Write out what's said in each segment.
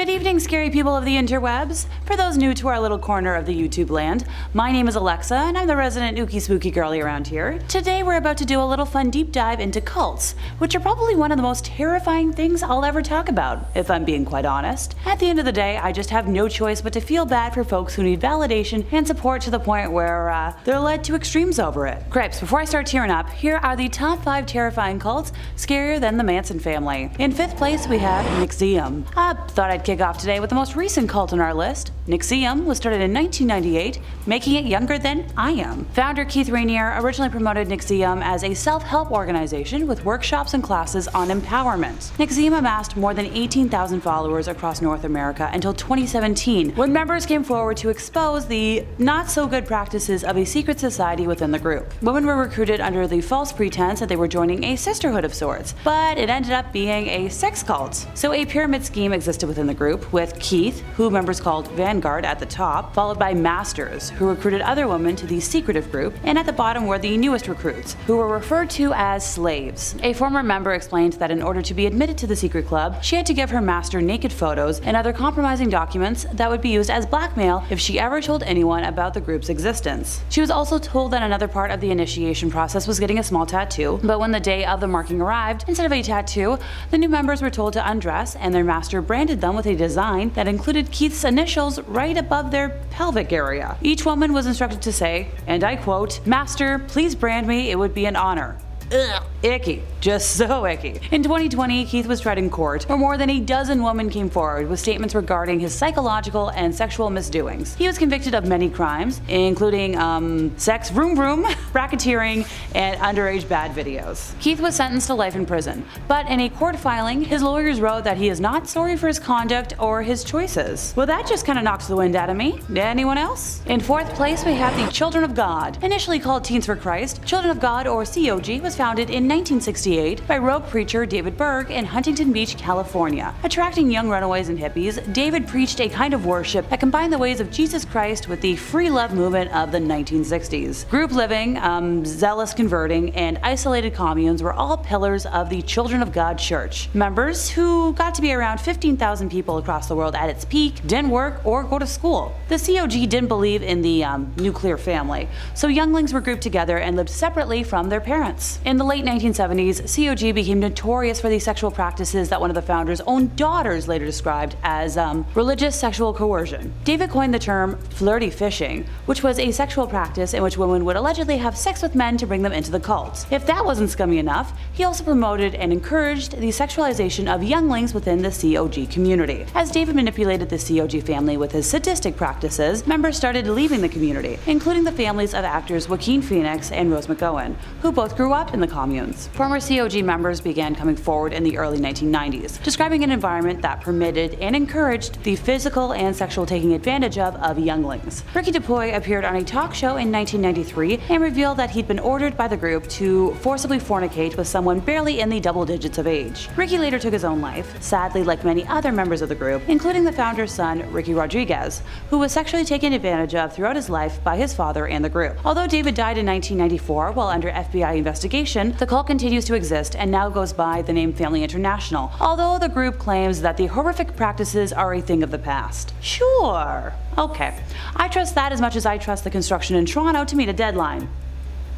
Good evening, scary people of the interwebs. For those new to our little corner of the YouTube land, my name is Alexa and I'm the resident ooky spooky girly around here. Today we're about to do a little fun deep dive into cults, which are probably one of the most terrifying things I'll ever talk about, if I'm being quite honest. At the end of the day, I just have no choice but to feel bad for folks who need validation and support to the point where they're led to extremes over it. Gripes, before I start tearing up, here are the top 5 terrifying cults scarier than the Manson family. In 5th place we have NXIVM. Thought I'd kick off today with the most recent cult on our list. NXIVM was started in 1998, making it younger than I am. Founder Keith Rainier originally promoted NXIVM as a self-help organization with workshops and classes on empowerment. NXIVM amassed more than 18,000 followers across North America until 2017, when members came forward to expose the not-so-good practices of a secret society within the group. Women were recruited under the false pretense that they were joining a sisterhood of sorts, but it ended up being a sex cult. So a pyramid scheme existed within the group, with Keith, who members called Vanguard, at the top, followed by Masters, who recruited other women to the secretive group, and at the bottom were the newest recruits, who were referred to as slaves. A former member explained that in order to be admitted to the secret club, she had to give her master naked photos and other compromising documents that would be used as blackmail if she ever told anyone about the group's existence. She was also told that another part of the initiation process was getting a small tattoo, but when the day of the marking arrived, instead of a tattoo, the new members were told to undress, and their master branded them with a design that included Keith's initials right above their pelvic area. Each woman was instructed to say, and I quote, "Master, please brand me, it would be an honor." Ugh, icky. Just so icky. In 2020, Keith was tried in court, where more than a dozen women came forward with statements regarding his psychological and sexual misdoings. He was convicted of many crimes, including sex vroom vroom, racketeering, and underage bad videos. Keith was sentenced to life in prison, but in a court filing, his lawyers wrote that he is not sorry for his conduct or his choices. Well, that just kind of knocks the wind out of me. Anyone else? In 4th place, we have the Children of God. Initially called Teens for Christ, Children of God, or COG, was founded in 1968 by rogue preacher David Berg in Huntington Beach, California. Attracting young runaways and hippies, David preached a kind of worship that combined the ways of Jesus Christ with the free love movement of the 1960s. Group living, zealous converting, and isolated communes were all pillars of the Children of God Church. Members, who got to be around 15,000 people across the world at its peak, didn't work or go to school. The COG didn't believe in the nuclear family, so younglings were grouped together and lived separately from their parents. In the late 1970s, COG became notorious for the sexual practices that one of the founders' own daughters later described as religious sexual coercion. David coined the term flirty fishing, which was a sexual practice in which women would allegedly have sex with men to bring them into the cult. If that wasn't scummy enough, he also promoted and encouraged the sexualization of younglings within the COG community. As David manipulated the COG family with his sadistic practices, members started leaving the community, including the families of actors Joaquin Phoenix and Rose McGowan, who both grew up in the communes. Former COG members began coming forward in the early 1990s, describing an environment that permitted and encouraged the physical and sexual taking advantage of younglings. Ricky DuPuy appeared on a talk show in 1993 and revealed that he'd been ordered by the group to forcibly fornicate with someone barely in the double digits of age. Ricky later took his own life, sadly, like many other members of the group, including the founder's son, Ricky Rodriguez, who was sexually taken advantage of throughout his life by his father and the group. Although David died in 1994 while under FBI investigation, the cult continues to exist and now goes by the name Family International, although the group claims that the horrific practices are a thing of the past. Sure. Okay. I trust that as much as I trust the construction in Toronto to meet a deadline.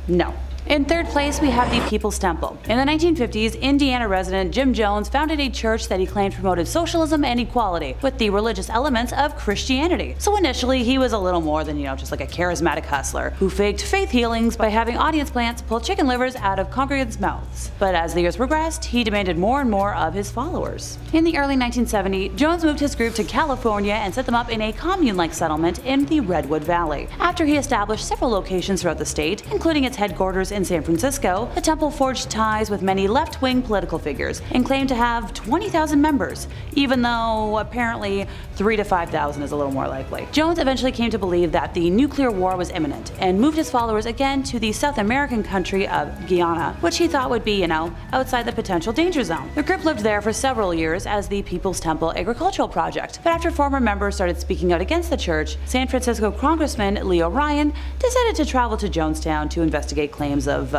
No. In 3rd place, we have the People's Temple. In the 1950s, Indiana resident Jim Jones founded a church that he claimed promoted socialism and equality with the religious elements of Christianity. So initially, he was a little more than, just like a charismatic hustler who faked faith healings by having audience plants pull chicken livers out of congregants' mouths. But as the years progressed, he demanded more and more of his followers. In the early 1970s, Jones moved his group to California and set them up in a commune-like settlement in the Redwood Valley. After he established several locations throughout the state, including its headquarters in San Francisco, the temple forged ties with many left-wing political figures and claimed to have 20,000 members, even though apparently 3,000 to 5,000 is a little more likely. Jones eventually came to believe that the nuclear war was imminent and moved his followers again to the South American country of Guyana, which he thought would be, outside the potential danger zone. The group lived there for several years as the People's Temple Agricultural Project, but after former members started speaking out against the church, San Francisco Congressman Leo Ryan decided to travel to Jonestown to investigate claims of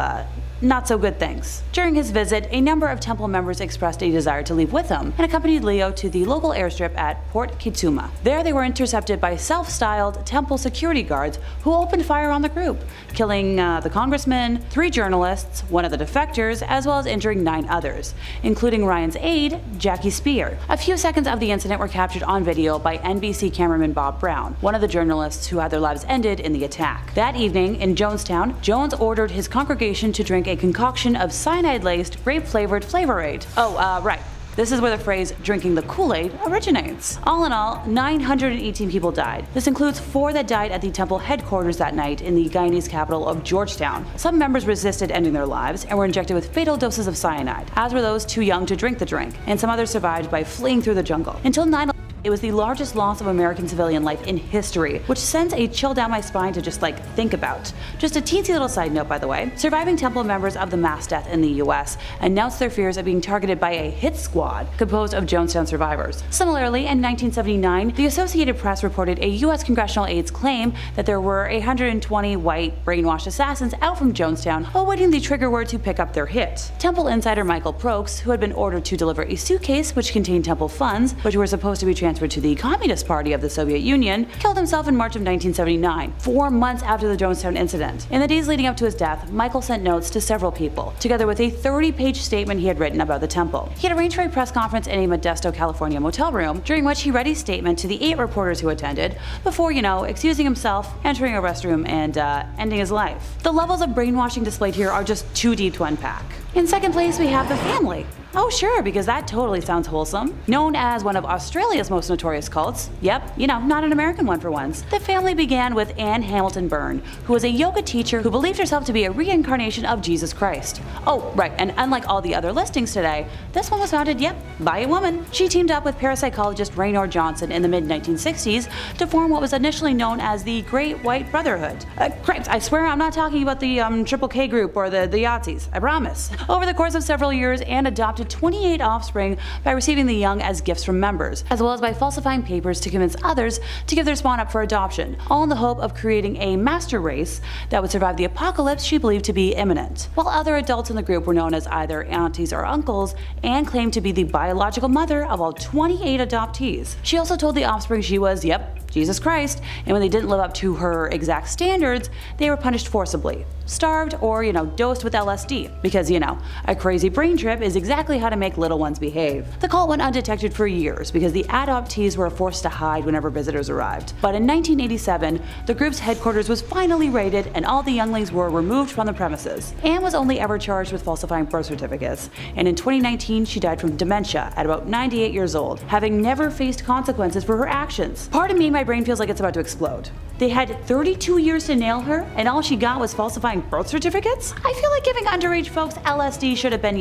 not so good things. During his visit, a number of temple members expressed a desire to leave with him and accompanied Leo to the local airstrip at Port Kitsuma. There they were intercepted by self-styled temple security guards who opened fire on the group, killing the congressman, 3 journalists, one of the defectors, as well as injuring 9 others, including Ryan's aide, Jackie Spear. A few seconds of the incident were captured on video by NBC cameraman Bob Brown, one of the journalists who had their lives ended in the attack. That evening, in Jonestown, Jones ordered his congregation to drink a concoction of cyanide-laced, grape-flavored Flavor Aid. Right. This is where the phrase "drinking the Kool-Aid" originates. All in all, 918 people died. This includes 4 that died at the temple headquarters that night in the Guyanese capital of Georgetown. Some members resisted ending their lives and were injected with fatal doses of cyanide, as were those too young to drink the drink, and some others survived by fleeing through the jungle. Until 9/11, it was the largest loss of American civilian life in history, which sends a chill down my spine to just think about. Just a teensy little side note, by the way. Surviving temple members of the mass death in the US announced their fears of being targeted by a hit squad composed of Jonestown survivors. Similarly, in 1979, the Associated Press reported a US congressional aide's claim that there were 120 white brainwashed assassins out from Jonestown awaiting the trigger word to pick up their hit. Temple insider Michael Prokes, who had been ordered to deliver a suitcase which contained temple funds, which were supposed to be transferred to the Communist Party of the Soviet Union, killed himself in March of 1979, 4 months after the Jonestown incident. In the days leading up to his death, Michael sent notes to several people, together with a 30-page statement he had written about the temple. He had arranged for a press conference in a Modesto, California motel room, during which he read a statement to the 8 reporters who attended, before, excusing himself, entering a restroom, and ending his life. The levels of brainwashing displayed here are just too deep to unpack. In second place, we have the family. Oh sure, because that totally sounds wholesome. Known as one of Australia's most notorious cults, yep, not an American one for once, the family began with Anne Hamilton Byrne, who was a yoga teacher who believed herself to be a reincarnation of Jesus Christ. Oh, right, and unlike all the other listings today, this one was founded, by a woman. She teamed up with parapsychologist Raynor Johnson in the mid-1960s to form what was initially known as the Great White Brotherhood. Cripes, I swear I'm not talking about the Triple K group or the Yahtzees, I promise. Over the course of several years, Anne adopted 28 offspring by receiving the young as gifts from members, as well as by falsifying papers to convince others to give their spawn up for adoption, all in the hope of creating a master race that would survive the apocalypse she believed to be imminent. While other adults in the group were known as either aunties or uncles, Anne claimed to be the biological mother of all 28 adoptees. She also told the offspring she was, Jesus Christ, and when they didn't live up to her exact standards, they were punished forcibly, starved, or, dosed with LSD, because, a crazy brain trip is exactly how to make little ones behave. The cult went undetected for years because the adoptees were forced to hide whenever visitors arrived. But in 1987, the group's headquarters was finally raided and all the younglings were removed from the premises. Anne was only ever charged with falsifying birth certificates, and in 2019 she died from dementia at about 98 years old, having never faced consequences for her actions. Pardon me, my brain feels like it's about to explode. They had 32 years to nail her, and all she got was falsifying birth certificates? I feel like giving underage folks LSD should have been,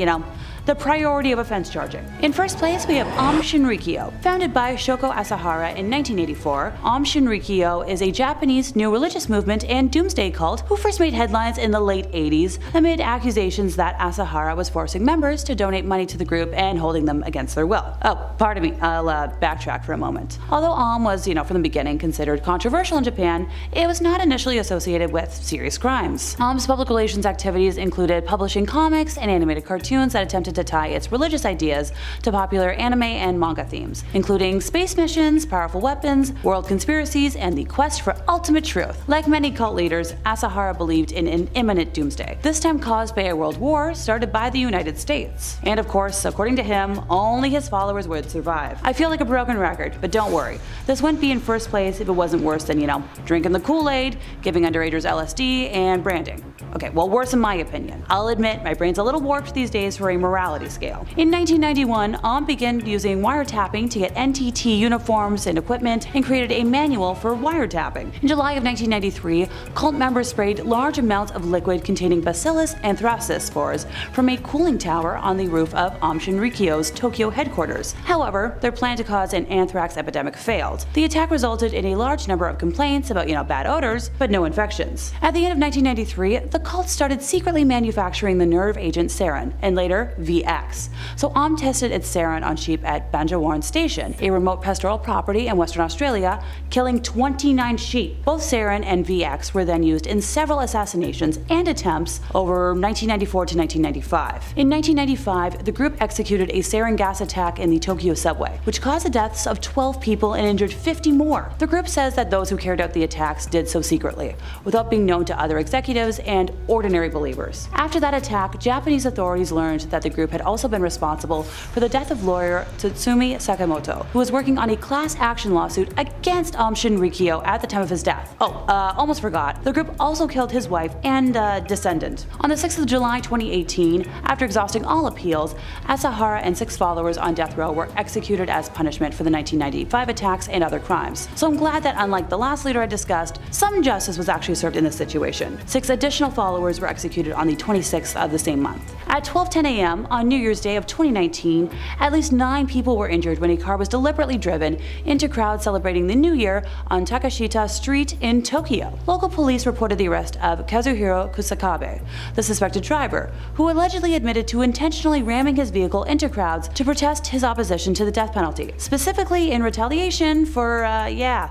the priority of offense charging. In first place, we have Aum Shinrikyo. Founded by Shoko Asahara in 1984, Aum Shinrikyo is a Japanese new religious movement and doomsday cult who first made headlines in the late 80s amid accusations that Asahara was forcing members to donate money to the group and holding them against their will. Oh, pardon me, I'll backtrack for a moment. Although Aum was, from the beginning considered controversial in Japan, it was not initially associated with serious crimes. Aum's public relations activities included publishing comics and animated cartoons that attempted to tie its religious ideas to popular anime and manga themes, including space missions, powerful weapons, world conspiracies, and the quest for ultimate truth. Like many cult leaders, Asahara believed in an imminent doomsday, this time caused by a world war started by the United States. And of course, according to him, only his followers would survive. I feel like a broken record, but don't worry. This wouldn't be in first place if it wasn't worse than, drinking the Kool-Aid, giving underagers LSD, and branding. Okay, well, worse in my opinion. I'll admit, my brain's a little warped these days for a morality scale. In 1991, Aum began using wiretapping to get NTT uniforms and equipment and created a manual for wiretapping. In July of 1993, cult members sprayed large amounts of liquid containing Bacillus anthracis spores from a cooling tower on the roof of Aum Shinrikyo's Tokyo headquarters. However, their plan to cause an anthrax epidemic failed. The attack resulted in a large number of complaints about, bad odors, but no infections. At the end of 1993, the cult started secretly manufacturing the nerve agent sarin, and later VX. So Aum tested its sarin on sheep at Banjawarn Station, a remote pastoral property in Western Australia, killing 29 sheep. Both sarin and VX were then used in several assassinations and attempts over 1994 to 1995. In 1995, the group executed a sarin gas attack in the Tokyo subway, which caused the deaths of 12 people and injured 50 more. The group says that those who carried out the attacks did so secretly, without being known to other executives and ordinary believers. After that attack, Japanese authorities learned that the group had also been responsible for the death of lawyer Tsutsumi Sakamoto, who was working on a class action lawsuit against Aum Shinrikyo at the time of his death. Almost forgot. The group also killed his wife and descendant. On the 6th of July 2018, after exhausting all appeals, Asahara and 6 followers on death row were executed as punishment for the 1995 attacks and other crimes. So I'm glad that, unlike the last leader I discussed, some justice was actually served in this situation. 6 additional followers were executed on the 26th of the same month. At 12:10 a.m. on New Year's Day of 2019, at least 9 people were injured when a car was deliberately driven into crowds celebrating the New Year on Takashita Street in Tokyo. Local police reported the arrest of Kazuhiro Kusakabe, the suspected driver, who allegedly admitted to intentionally ramming his vehicle into crowds to protest his opposition to the death penalty, specifically in retaliation for,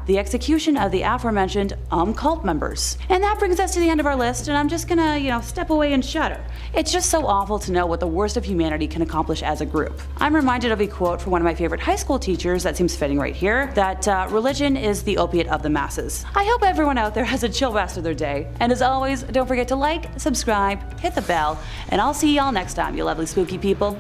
the execution of the aforementioned cult members. And that brings us to the end of our list, and I'm just gonna, step away and shudder. It's just so awful to know what the worst of humanity can accomplish as a group. I'm reminded of a quote from one of my favorite high school teachers that seems fitting right here, that religion is the opiate of the masses. I hope everyone out there has a chill rest of their day, and as always, don't forget to like, subscribe, hit the bell, and I'll see y'all next time, you lovely spooky people.